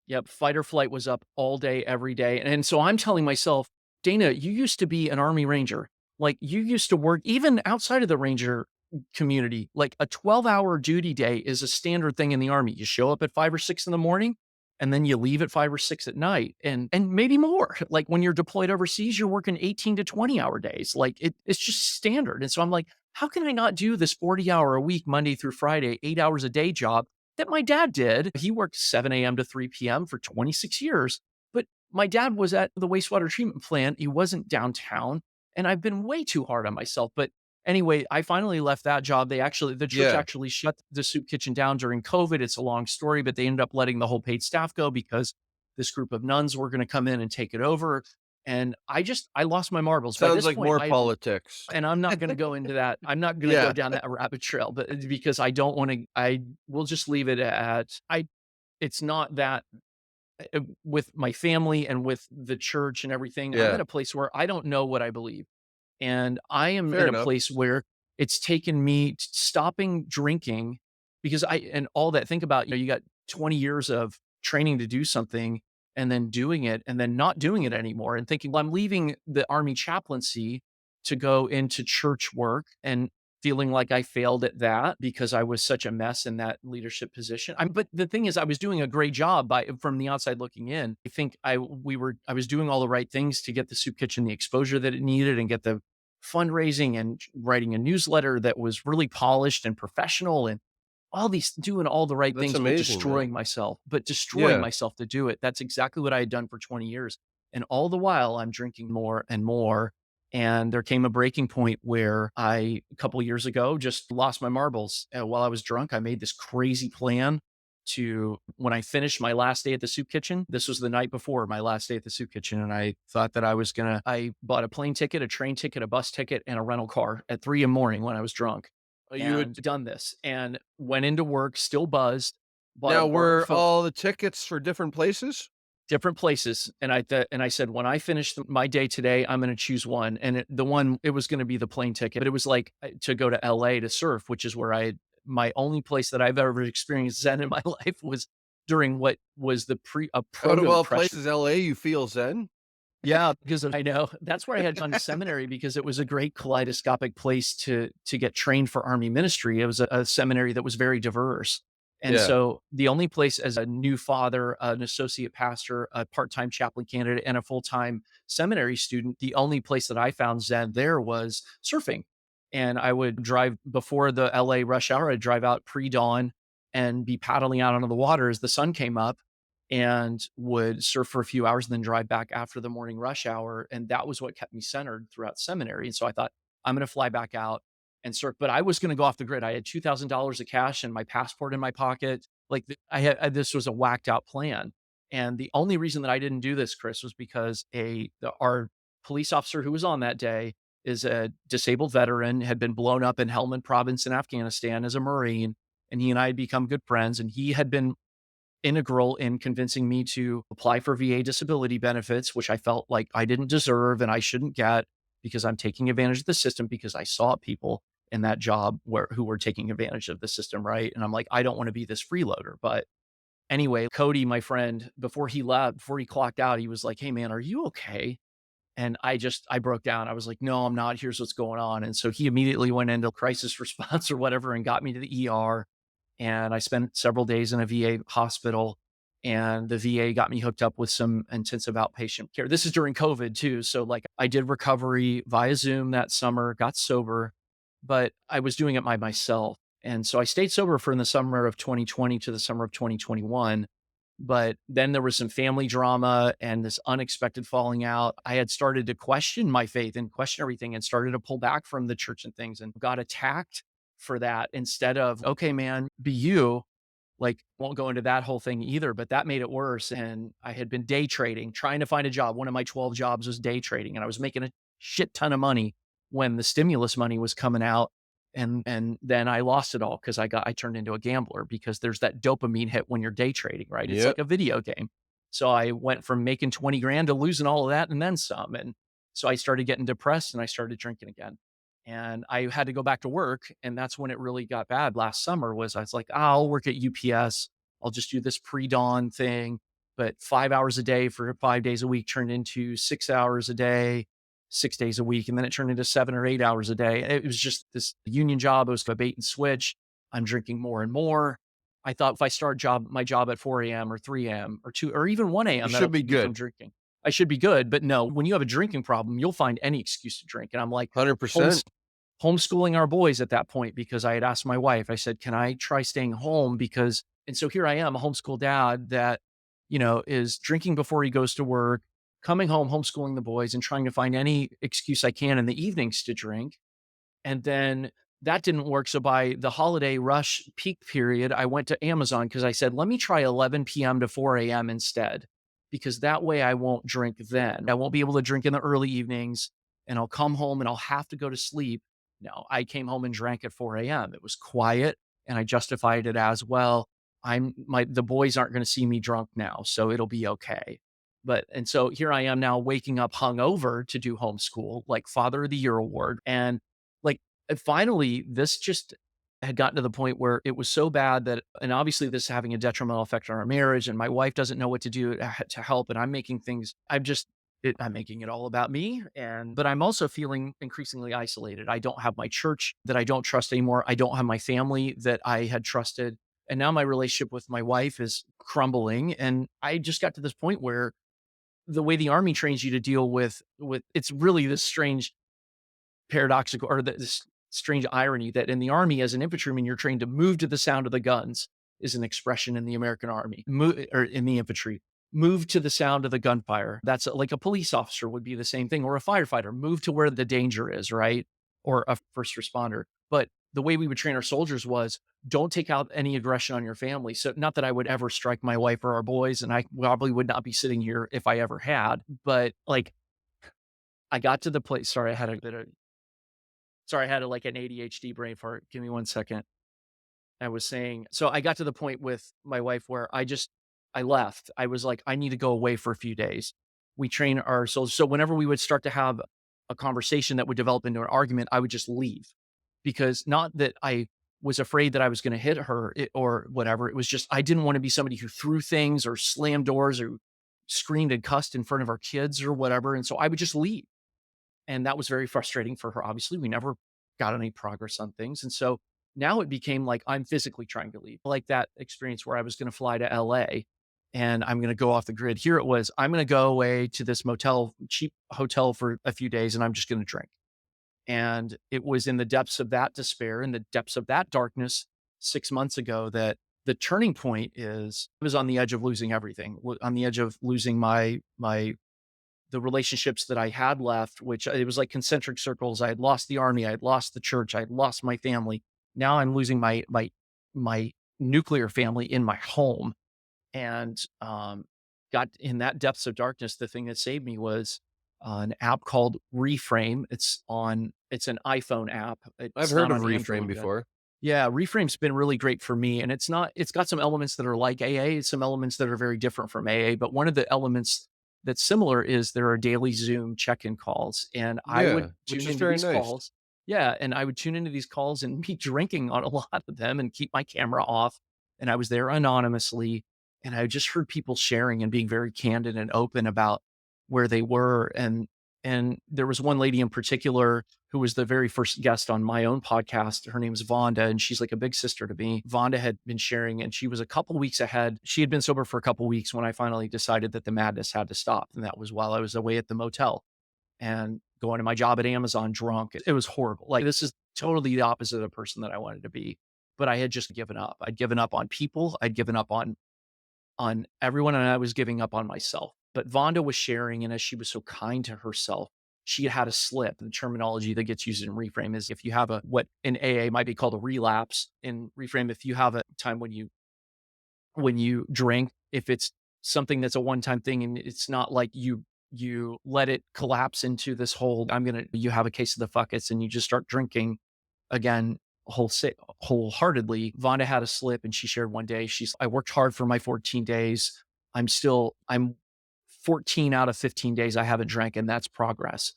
Yep, fight or flight was up all day, every day, and so I'm telling myself, "Dana, you used to be an Army Ranger. Like, you used to work even outside of the Ranger community, like, a 12-hour duty day is a standard thing in the Army. You show up at 5 or 6 in the morning, and then you leave at 5 or 6 at night, and maybe more. Like, when you're deployed overseas, you're working 18 to 20-hour days. Like, it's just standard, and so I'm like, "How can I not do this 40-hour-a-week, Monday through Friday, 8 hours a day job that my dad did?" He worked 7 AM to 3 PM for 26 years, but my dad was at the wastewater treatment plant. He wasn't downtown, and I've been way too hard on myself, but anyway, I finally left that job. The church Yeah. actually shut the soup kitchen down during COVID. It's a long story, but they ended up letting the whole paid staff go because this group of nuns were gonna come in and take it over, and I lost my marbles. By Sounds this like point, more I politics. and I'm not gonna go into that. I'm not gonna go Yeah. down that rabbit trail, but because I don't wanna I will just leave it at it's not that with my family and with the church and everything, I'm Yeah. at a place where I don't know what I believe. And I am Fair in a enough. place where it's taken me stopping drinking because and all that. Think about, you got 20 years of training to do something and then doing it and then not doing it anymore and thinking, well, I'm leaving the army chaplaincy to go into church work and feeling like I failed at that because I was such a mess in that leadership position. But the thing is, I was doing a great job from the outside looking in. I think I was doing all the right things to get the soup kitchen the exposure that it needed and get the fundraising and writing a newsletter that was really polished and professional and all these doing all the right That's things, but amazing, man. destroying Yeah. myself to do it. That's exactly what I had done for 20 years. And all the while I'm drinking more and more. And there came a breaking point where a couple years ago, just lost my marbles. While I was drunk, I made this crazy plan to when I finished my last day at the soup kitchen. This was the night before my last day at the soup kitchen. And I thought that I bought a plane ticket, a train ticket, a bus ticket, and a rental car at 3 in the morning when I was drunk You and would done this and went into work, still buzzed, bought a now burner were phone, all the tickets for different places? different places. And I said, when I finish my day today, I'm going to choose one. And it was going to be the plane ticket, but it was like to go to LA to surf, which is where my only place that I've ever experienced Zen in my life was during what was a Out of proto all depression. places, LA, you feel zen? Yeah, because I know. That's where I had gone to seminary because it was a great kaleidoscopic place to get trained for army ministry. It was a seminary that was very diverse. And Yeah. so the only place as a new father, an associate pastor, a part-time chaplain candidate, and a full-time seminary student, the only place that I found Zen there was surfing. And I would drive before the LA rush hour, I'd drive out pre-dawn and be paddling out onto the water as the sun came up and would surf for a few hours and then drive back after the morning rush hour. And that was what kept me centered throughout seminary. And so I thought, I'm going to fly back out but I was going to go off the grid. I had $2,000 of cash and my passport in my pocket. This was a whacked out plan. And the only reason that I didn't do this, Chris, was because our police officer who was on that day is a disabled veteran, had been blown up in Helmand province in Afghanistan as a Marine. And he and I had become good friends. And he had been integral in convincing me to apply for VA disability benefits, which I felt like I didn't deserve and I shouldn't get because I'm taking advantage of the system because I saw people in that job who were taking advantage of the system, right? And I'm like, I don't want to be this freeloader. But anyway, Cody, my friend, before he left, before he clocked out, he was like, "Hey man, are you okay?" And I broke down. I was like, "No, I'm not. Here's what's going on." And so he immediately went into crisis response or whatever and got me to the ER. And I spent several days in a VA hospital, and the VA got me hooked up with some intensive outpatient care. This is during COVID too. So like I did recovery via Zoom that summer, got sober, but I was doing it by myself. And so I stayed sober from the summer of 2020 to the summer of 2021. But then there was some family drama and this unexpected falling out. I had started to question my faith and question everything and started to pull back from the church and things and got attacked for that instead of, okay, man, be you. Like, won't go into that whole thing either, but that made it worse. And I had been day trading, trying to find a job. One of my 12 jobs was day trading, and I was making a shit ton of money when the stimulus money was coming out. And then I lost it all because I turned into a gambler because there's that dopamine hit when you're day trading, right? It's Yep. like a video game. So I went from making 20 grand to losing all of that and then some. And so I started getting depressed and I started drinking again. And I had to go back to work. And that's when it really got bad last summer was I was like, I'll work at UPS. I'll just do this pre-dawn thing. But 5 hours a day for 5 days a week turned into 6 hours a day, 6 days a week. And then it turned into 7 or 8 hours a day. It was just this union job. It was a bait and switch. I'm drinking more and more. I thought if I start my job at 4 a.m. or 3 a.m. or 2 or even 1 You a.m., that'll should be keep me from good. drinking. I should be good. But no, when you have a drinking problem, you'll find any excuse to drink. And I'm like, 100%. homeschooling our boys at that point because I had asked my wife, I said, "Can I try staying home?" Because, and so here I am, a homeschool dad that, is drinking before he goes to work, coming home, homeschooling the boys and trying to find any excuse I can in the evenings to drink. And then that didn't work. So by the holiday rush peak period, I went to Amazon because I said, let me try 11 p.m. to 4 a.m. instead, because that way I won't drink then. I won't be able to drink in the early evenings and I'll come home and I'll have to go to sleep. No, I came home and drank at 4 a.m. It was quiet and I justified it as well. The boys aren't going to see me drunk now, so it'll be okay. And so here I am now waking up hungover to do homeschool, like Father of the Year award. And like finally, this just had gotten to the point where it was so bad that, and obviously this is having a detrimental effect on our marriage, and my wife doesn't know what to do to help, and I'm making things. I'm making it all about me, but I'm also feeling increasingly isolated. I don't have my church that I don't trust anymore. I don't have my family that I had trusted, and now my relationship with my wife is crumbling. And I just got to this point where the way the army trains you to deal with it's really this strange paradoxical or this strange irony that in the army as an infantryman you're trained to move to the sound of the guns is an expression in the American army or in the infantry. Move to the sound of the gunfire. That's like a police officer would be the same thing, or a firefighter. Move to where the danger is, right? Or a first responder. But the way we would train our soldiers was don't take out any aggression on your family. So not that I would ever strike my wife or our boys, and I probably would not be sitting here if I ever had. But like I got to the place. Sorry, I had like an ADHD brain fart. Give me 1 second. I was saying, so I got to the point with my wife where I left. I was like, I need to go away for a few days. We train our souls. So whenever we would start to have a conversation that would develop into an argument, I would just leave because not that I was afraid that I was going to hit her or whatever. It was just, I didn't want to be somebody who threw things or slammed doors or screamed and cussed in front of our kids or whatever. And so I would just leave. And that was very frustrating for her. Obviously, we never got any progress on things. And so now it became like I'm physically trying to leave. Like that experience where I was going to fly to LA and I'm going to go off the grid. Here it was, I'm going to go away to this cheap hotel for a few days and I'm just going to drink. And it was in the depths of that despair, in the depths of that darkness 6 months ago that the turning point is I was on the edge of losing everything, on the edge of losing my the relationships that I had left, which it was like concentric circles. I had lost the army, I had lost the church, I had lost my family. Now I'm losing my nuclear family in my home. And got in that depths of darkness. The thing that saved me was an app called Reframe. It's an iPhone app. I've It's heard not of on Reframe Android yet. before. Yeah, Reframe's been really great for me, and it's got some elements that are like AA, some elements that are very different from AA, but one of the elements that's similar is there are daily Zoom check-in calls, and I Yeah, would which tune is into very these nice. calls. Yeah, and I would tune into these calls and be drinking on a lot of them and keep my camera off, and I was there anonymously, and I just heard people sharing and being very candid and open about where they were, and there was one lady in particular who was the very first guest on my own podcast. Her name's Vonda, and she's like a big sister to me. Vonda had been sharing, and she was a couple weeks ahead. She had been sober for a couple weeks when I finally decided that the madness had to stop. And that was while I was away at the motel and going to my job at Amazon drunk. It was horrible. Like, this is totally the opposite of the person that I wanted to be. But I had just given up. I'd given up on people. I'd given up on everyone, and I was giving up on myself. But Vonda was sharing, and as she was so kind to herself, she had a slip. The terminology that gets used in Reframe is if you have a what in AA might be called a relapse. In Reframe, if you have a time when you drink, if it's something that's a one-time thing and it's not like you let it collapse into this whole you have a case of the fuckets and you just start drinking again wholeheartedly. Vonda had a slip and she shared one day. I worked hard for my 14 days. I'm 14 out of 15 days I haven't drank, and that's progress.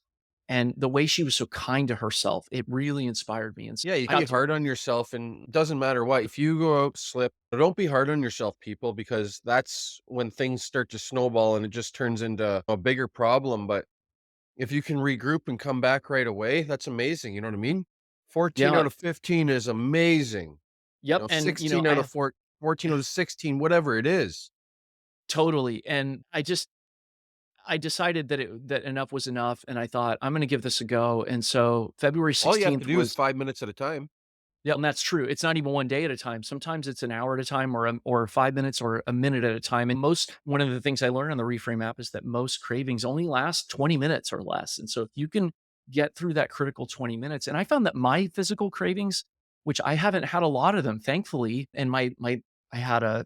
And the way she was so kind to herself, it really inspired me. And Yeah, you I can got be to, hard on yourself, and it doesn't matter what. If you go out, slip, don't be hard on yourself, people, because that's when things start to snowball and it just turns into a bigger problem. But if you can regroup and come back right away, that's amazing. You know what I mean? 14 yeah, out of 15 is amazing. yep. And, 16 out of 14 out of 16, whatever it is. totally. And I decided that enough was enough. And I thought, I'm going to give this a go. And so February All you have to 16th do is was, 5 minutes at a time. yeah, and that's true. It's not even one day at a time. Sometimes it's an hour at a time or 5 minutes or a minute at a time. And one of the things I learned on the Reframe app is that most cravings only last 20 minutes or less. And so if you can get through that critical 20 minutes, and I found that my physical cravings, which I haven't had a lot of them, thankfully, and I had a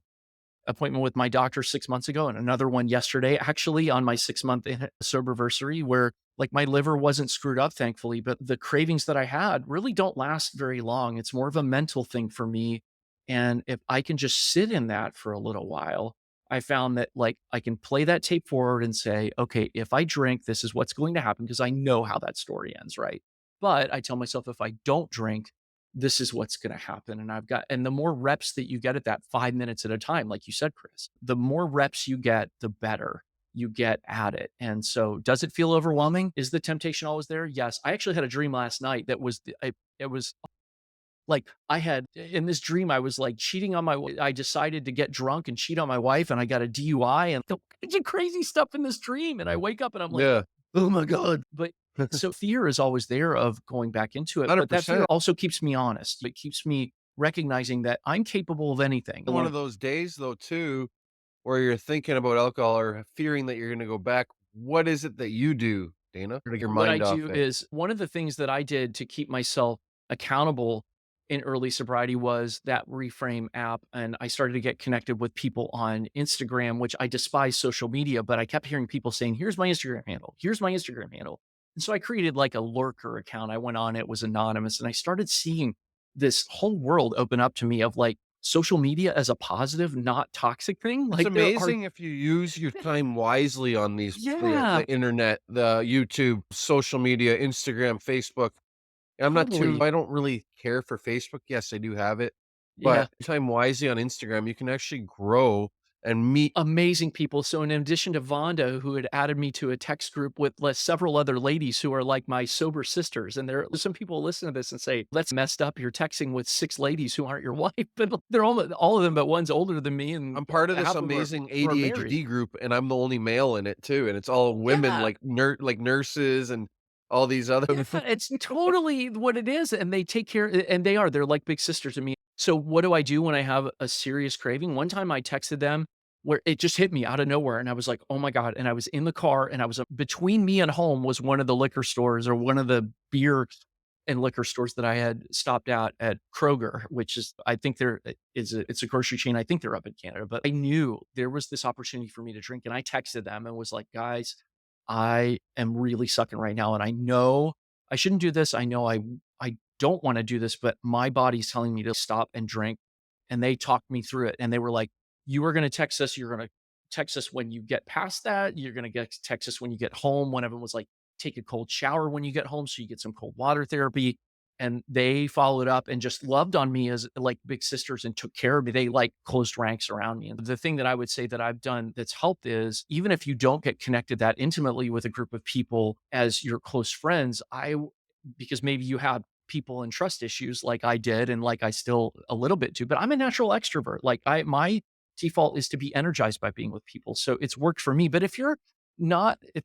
appointment with my doctor 6 months ago and another one yesterday, actually on my 6-month soberversary, where like my liver wasn't screwed up, thankfully, but the cravings that I had really don't last very long. It's more of a mental thing for me. And if I can just sit in that for a little while, I found that like I can play that tape forward and say, okay, if I drink, this is what's going to happen because I know how that story ends, right? But I tell myself if I don't drink, this is what's going to happen. And the more reps that you get at that 5 minutes at a time, like you said, Chris, the more reps you get, the better you get at it. And so, does it feel overwhelming? Is the temptation always there? Yes. I actually had a dream last night that was, it was like I had in this dream, I was like cheating on I decided to get drunk and cheat on my wife, and I got a DUI and I did crazy stuff in this dream. And I wake up and I'm like, Yeah. oh my God. But so fear is always there of going back into it. But that fear 100%. also keeps me honest. It keeps me recognizing that I'm capable of anything. One of those days though too, where you're thinking about alcohol or fearing that you're gonna go back. What is it that you do, Dana, to get your What I mind do off it? is one of the things that I did to keep myself accountable in early sobriety was that Reframe app. And I started to get connected with people on Instagram, which I despise social media, but I kept hearing people saying, here's my Instagram handle. Here's my Instagram handle. And so I created like a lurker account. I went on, it was anonymous, and I started seeing this whole world open up to me of like social media as a positive, not toxic thing. It's Like there are, amazing if you use your time wisely on yeah, the internet, the YouTube, social media, Instagram, Facebook. totally. I don't really care for Facebook. Yes, I do have it, Yeah. but time wisely on Instagram, you can actually grow and meet. Amazing people. So in addition to Vonda, who had added me to a text group with several other ladies who are like my sober sisters, and there some people listen to this and say, "That's messed up. You're texting with 6 ladies who aren't your wife." But they're all of them, but one's older than me, and I'm part of this half of them amazing are married. ADHD group, and I'm the only male in it too, and it's all women Yeah. like like nurses and all these other. Yeah, it's totally what it is, and they take care and they're like big sisters to me. So what do I do when I have a serious craving? One time I texted them where it just hit me out of nowhere, and I was like, "Oh my god," and I was in the car, and I was between me and home was one of the liquor stores or one of the beer and liquor stores that I had stopped at Kroger, which is I think there is it's a grocery chain. I think they're up in Canada, but I knew there was this opportunity for me to drink, and I texted them and was like, "Guys, I am really sucking right now, and I know I shouldn't do this. I know I don't wanna do this, but my body's telling me to stop and drink." And they talked me through it, and they were like, "You are gonna text us. You're gonna text us when you get past that. You're gonna get text us when you get home." One of them was like, "Take a cold shower when you get home so you get some cold water therapy." And they followed up and just loved on me as like big sisters and took care of me. They like closed ranks around me. And the thing that I would say that I've done that's helped is even if you don't get connected that intimately with a group of people as your close friends, because maybe you have people and trust issues like I did and like I still a little bit do, but I'm a natural extrovert. Like my default is to be energized by being with people. So it's worked for me. But if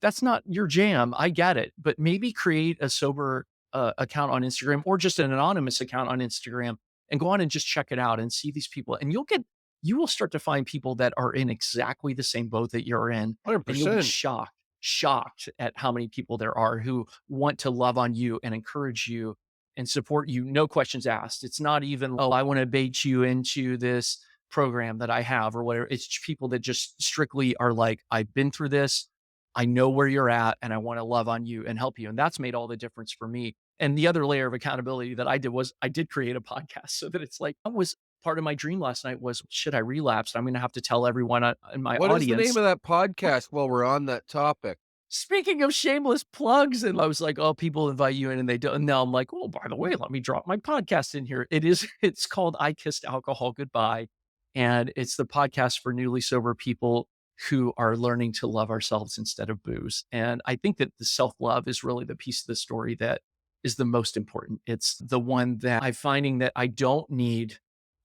that's not your jam, I get it. But maybe create a sober account on Instagram or just an anonymous account on Instagram and go on and just check it out and see these people. And you will start to find people that are in exactly the same boat that you're in. And you'll be 100%. shocked at how many people there are who want to love on you and encourage you and support you, no questions asked. It's not even, oh, I want to bait you into this program that I have or whatever. It's people that just strictly are like, I've been through this. I know where you're at and I want to love on you and help you. And that's made all the difference for me. And the other layer of accountability that I did was I did create a podcast so that it's like, that was part of my dream last night was, should I relapse? I'm going to have to tell everyone in my What is the name audience. of that podcast while we're on that topic? Speaking of shameless plugs, and I was like, "Oh, people invite you in and they don't." And now I'm like, "Oh, by the way, let me drop my podcast in here." It's called I Kissed Alcohol Goodbye. And it's the podcast for newly sober people who are learning to love ourselves instead of booze. And I think that the self-love is really the piece of the story that is the most important. It's the one that I'm finding that I don't need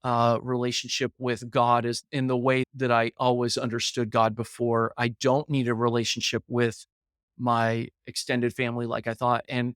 relationship with God is in the way that I always understood God before. I don't need a relationship with my extended family like I thought. And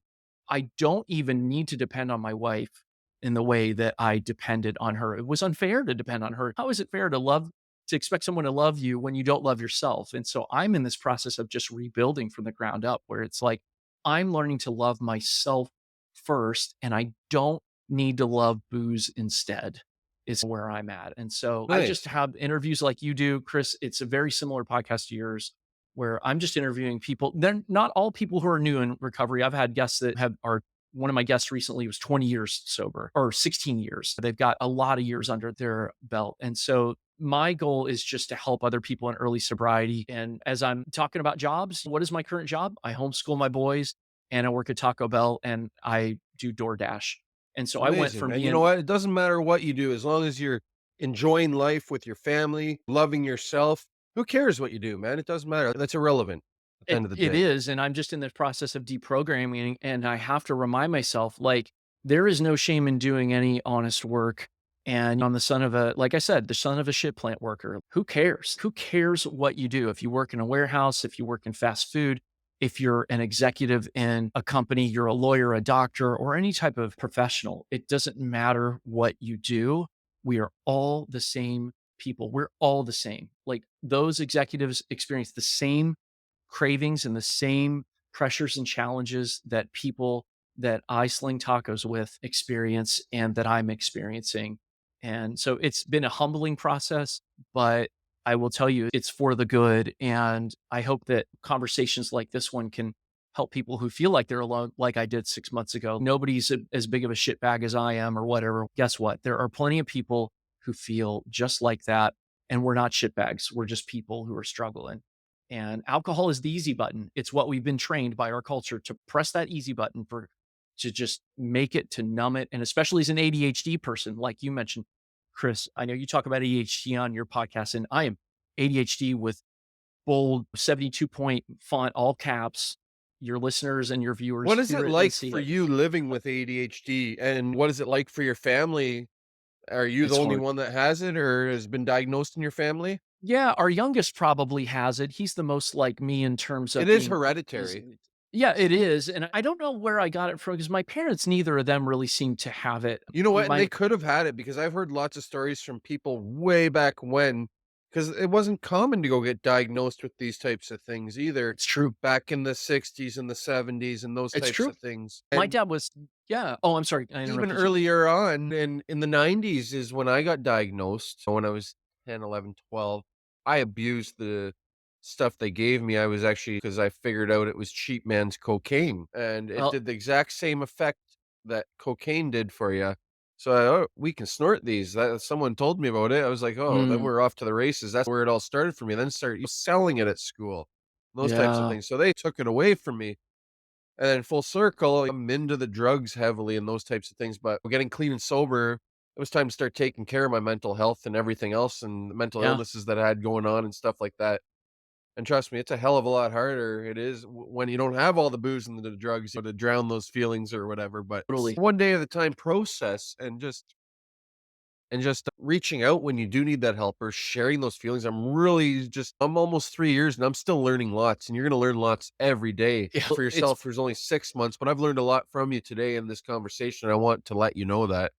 I don't even need to depend on my wife in the way that I depended on her. It was unfair to depend on her. How is it fair to expect someone to love you when you don't love yourself? And so I'm in this process of just rebuilding from the ground up where it's like I'm learning to love myself first and I don't need to love booze instead is where I'm at. And so I just Nice. have interviews like you do, Chris. It's a very similar podcast to yours where I'm just interviewing people. They're not all people who are new in recovery. I've had guests that have are one of my guests recently was 20 years sober or 16 years. They've got a lot of years under their belt. And so my goal is just to help other people in early sobriety. And as I'm talking about jobs, what is my current job? I homeschool my boys and I work at Taco Bell and I do DoorDash. And so I went Amazing, from man. You know being what? It doesn't matter what you do, as long as you're enjoying life with your family, loving yourself. Who cares what you do, man? It doesn't matter. That's irrelevant at the end of the It day. is, and I'm just in the process of deprogramming, and I have to remind myself, like, there is no shame in doing any honest work, and I'm the son of a like I said, the son of a shit plant worker. Who cares? Who cares what you do? If you work in a warehouse, if you work in fast food, if you're an executive in a company, you're a lawyer, a doctor, or any type of professional, it doesn't matter what you do. We are all the same people. We're all the same. Like, those executives experience the same cravings and the same pressures and challenges that people that I sling tacos with experience and that I'm experiencing. And so it's been a humbling process, but I will tell you it's for the good. And I hope that conversations like this one can help people who feel like they're alone, like I did 6 months ago. Nobody's as big of a shitbag as I am or whatever. Guess what? There are plenty of people who feel just like that. And we're not shitbags. We're just people who are struggling. And alcohol is the easy button. It's what we've been trained by our culture to press that easy button to just make it, to numb it. And especially as an ADHD person, like you mentioned, Chris, I know you talk about ADHD on your podcast, and I am ADHD with bold 72-point font, all caps. Your listeners and your What viewers is hear it it and like see for it. you living with ADHD? And what is it like for your family? Are you the It's only hard. one that has it or has been diagnosed in your family? Yeah, our youngest probably has it. He's the most like me in terms It of is being is hereditary. yeah, it is, and I don't know where I got it from because my parents, neither of them really seem to have it. You know what? And they My could have had it because I've heard lots of stories from people way back when. 'cause it wasn't common to go get diagnosed with these types of things either It's true. back in the '60s and the '70s and those It's types true. of things, My and dad was yeah. Oh, I'm sorry. I even interrupted you. earlier on in the '90s is when I got diagnosed. When I was 10, 11, 12, I abused the stuff they gave me. I was actually because I figured out it was cheap man's cocaine, and it Well, did the exact same effect that cocaine did for you. So, "Oh, we can snort these." That someone told me about it. I was like, "Oh, then mm, we're off to the races." That's where it all started for me. Then start selling it at school, those types of yeah, things. So they took it away from me. And then full circle, I'm into the drugs heavily and those types of things, but getting clean and sober, it was time to start taking care of my mental health and everything else and the mental yeah, illnesses that I had going on and stuff like that. And trust me, it's a hell of a lot harder. It is when you don't have all the booze and the drugs to drown those feelings or whatever. But it's totally. one day at a time process and just reaching out when you do need that help or sharing those feelings. I'm almost 3 years and I'm still learning lots, and you're gonna learn lots every day. Yeah, For it's yourself, there's only 6 months, but I've learned a lot from you today in this conversation. I want to let you know that.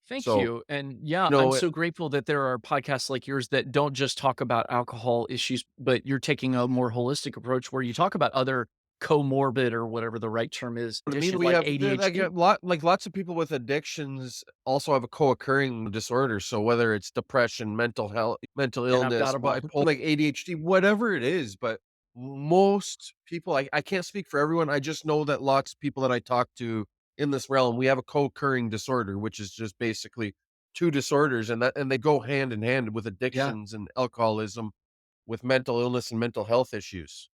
thank So, you. And yeah, I'm it so grateful that there are podcasts like yours that don't just talk about alcohol issues, but you're taking a more holistic approach where you talk about other comorbid or whatever the right term is, I mean, conditions we like have like ADHD. lots of people with addictions also have a co-occurring disorder. So whether it's depression, mental health, mental And I've got illness, them all. bipolar, like ADHD, whatever it is, but most people, I can't speak for everyone. I just know that lots of people that I talk to in this realm, we have a co-occurring disorder, which is just basically two disorders, and they go hand in hand with Yeah. addictions and alcoholism, with mental illness and mental health issues.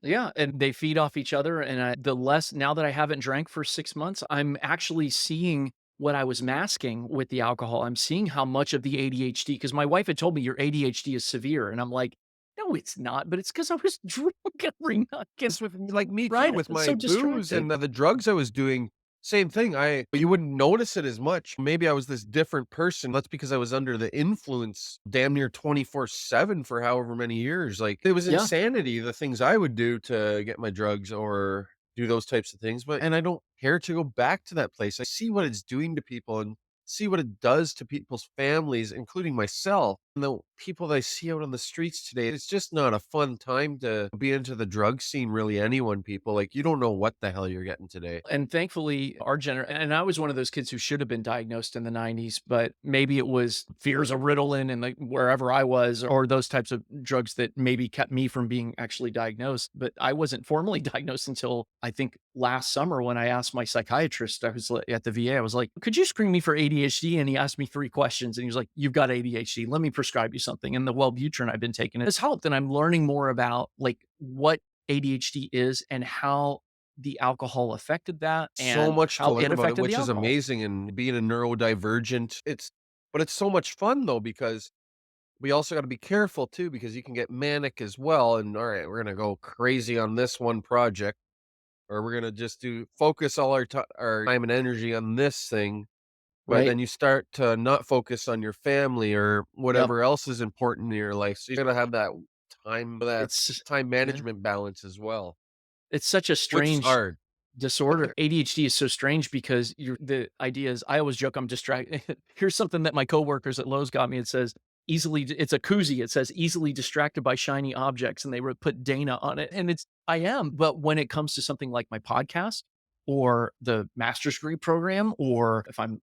Yeah, and they feed off each other, and the less now that I haven't drank for 6 months, I'm actually seeing what I was masking with the alcohol. I'm seeing how much of the ADHD because my wife had told me, "Your ADHD is severe," and I'm like, "No, it's not, but it's because I was drunk every night," and It's with like me too, right? with It's my so booze distracted. and the drugs I was doing, same thing. You wouldn't notice it as much. Maybe I was this different person. That's because I was under the influence damn near 24/7 for however many years. Like it was Yeah. insanity, the things I would do to get my drugs or do those types of things. And I don't care to go back to that place. I see what it's doing to people and see what it does to people's families, including myself. And the people that I see out on the streets today, it's just not a fun time to be into the drug scene, really. Anyone, people like you don't know what the hell you're getting today. And thankfully, our and I was one of those kids who should have been diagnosed in the '90s, but maybe it was fears of Ritalin and like wherever I was, or those types of drugs that maybe kept me from being actually diagnosed. But I wasn't formally diagnosed until I think last summer when I asked my psychiatrist. I was at the VA. I was like, "Could you screen me for ADHD?" And he asked me 3 questions, and he was like, "You've got ADHD. Let me prescribe you something." And the Wellbutrin I've been taking has helped, and I'm learning more about like what ADHD is and how the alcohol affected that So and much to how learn it about it, affected the which is alcohol. amazing. And being a neurodivergent, but it's so much fun though, because we also got to be careful too, because you can get manic as well. And all right, we're gonna go crazy on this one project, or we're gonna just do focus all our time and energy on this thing. But Right. then you start to not focus on your family or Yep. whatever else is important in your life. So you gotta have that It's time yeah. management balance as well, It's such a which is strange hard. disorder. ADHD is so strange because the idea is I always joke I'm distracted. Here's something that my coworkers at Lowe's got me. It says it's a koozie. It says easily distracted by shiny objects, and they would put Dana on it. And I am. But when it comes to something like my podcast or the master's degree program, or if I'm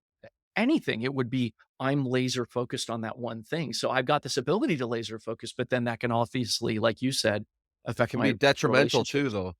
anything, it would be I'm laser focused on that one thing. So I've got this ability to laser focus, but then that can obviously, like you said, It affect can be my detrimental too, relationships. though.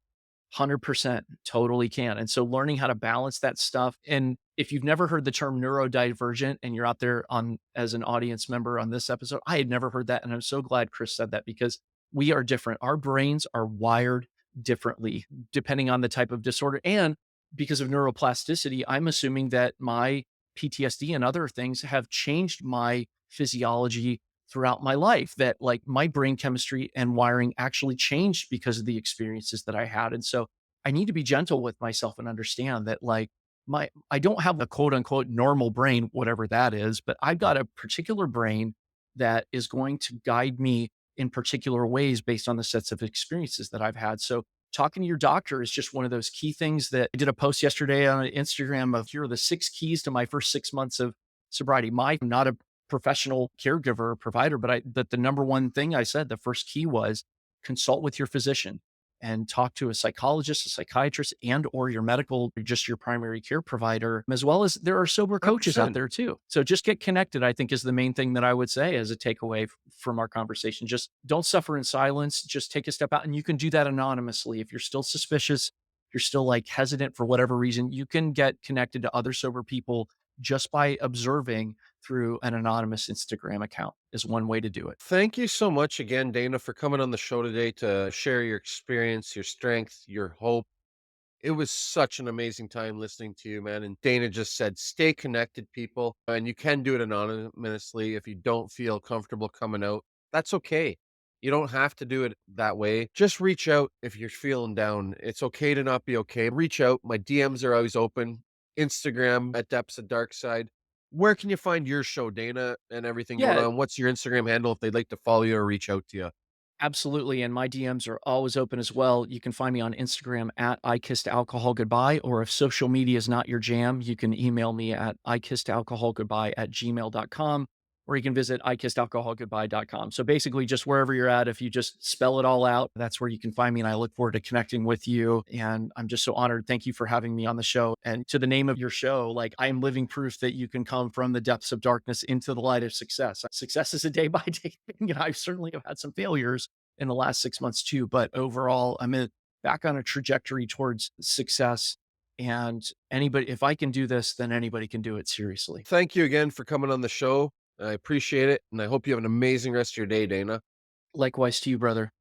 100% totally can. And so learning how to balance that stuff. And if you've never heard the term neurodivergent and you're out there on as an audience member on this episode, I had never heard that. And I'm so glad Chris said that because we are different. Our brains are wired differently depending on the type of disorder. And because of neuroplasticity, I'm assuming that my PTSD and other things have changed my physiology throughout my life, that like my brain chemistry and wiring actually changed because of the experiences that I had. And so I need to be gentle with myself and understand that like I don't have a quote unquote normal brain, whatever that is, but I've got a particular brain that is going to guide me in particular ways based on the sets of experiences that I've had. So talking to your doctor is just one of those key things that I did a post yesterday on Instagram of here are the 6 keys to my first 6 months of sobriety. My not a professional caregiver or provider, but the number one thing I said, the first key was consult with your physician and talk to a psychologist, a psychiatrist, and or your medical, just your primary care provider, as well as there are sober coaches out 100%. there too. So just get connected, I think is the main thing that I would say as a takeaway from our conversation. Just don't suffer in silence. Just take a step out and you can do that anonymously. If you're still suspicious, you're still like hesitant for whatever reason, you can get connected to other sober people just by observing through an anonymous Instagram account is one way to do it. Thank you so much again, Dana, for coming on the show today to share your experience, your strength, your hope. It was such an amazing time listening to you, man. And Dana just said, stay connected, people. And you can do it anonymously if you don't feel comfortable coming out. That's okay. You don't have to do it that way. Just reach out if you're feeling down. It's okay to not be okay. Reach out. My DMs are always open. Instagram at Depths of Dark Side. Where can you find your show, Dana, and everything going Yeah, on? What's your Instagram handle if they'd like to follow you or reach out to you? absolutely, and my DMs are always open as well. You can find me on Instagram at I kissed alcohol goodbye, or if social media is not your jam, you can email me at ikissedalcoholgoodbye@gmail.com, or you can visit ikissedalcoholgoodbye.com. So basically, just wherever you're at, if you just spell it all out, that's where you can find me. And I look forward to connecting with you. And I'm just so honored. Thank you for having me on the show. And to the name of your show, like I am living proof that you can come from the depths of darkness into the light of success. Success is a day by day thing. And I certainly have had some failures in the last 6 months too. But overall, back on a trajectory towards success. And anybody, if I can do this, then anybody can do it seriously. Thank you again for coming on the show. I appreciate it. And I hope you have an amazing rest of your day, Dana. Likewise to you, brother.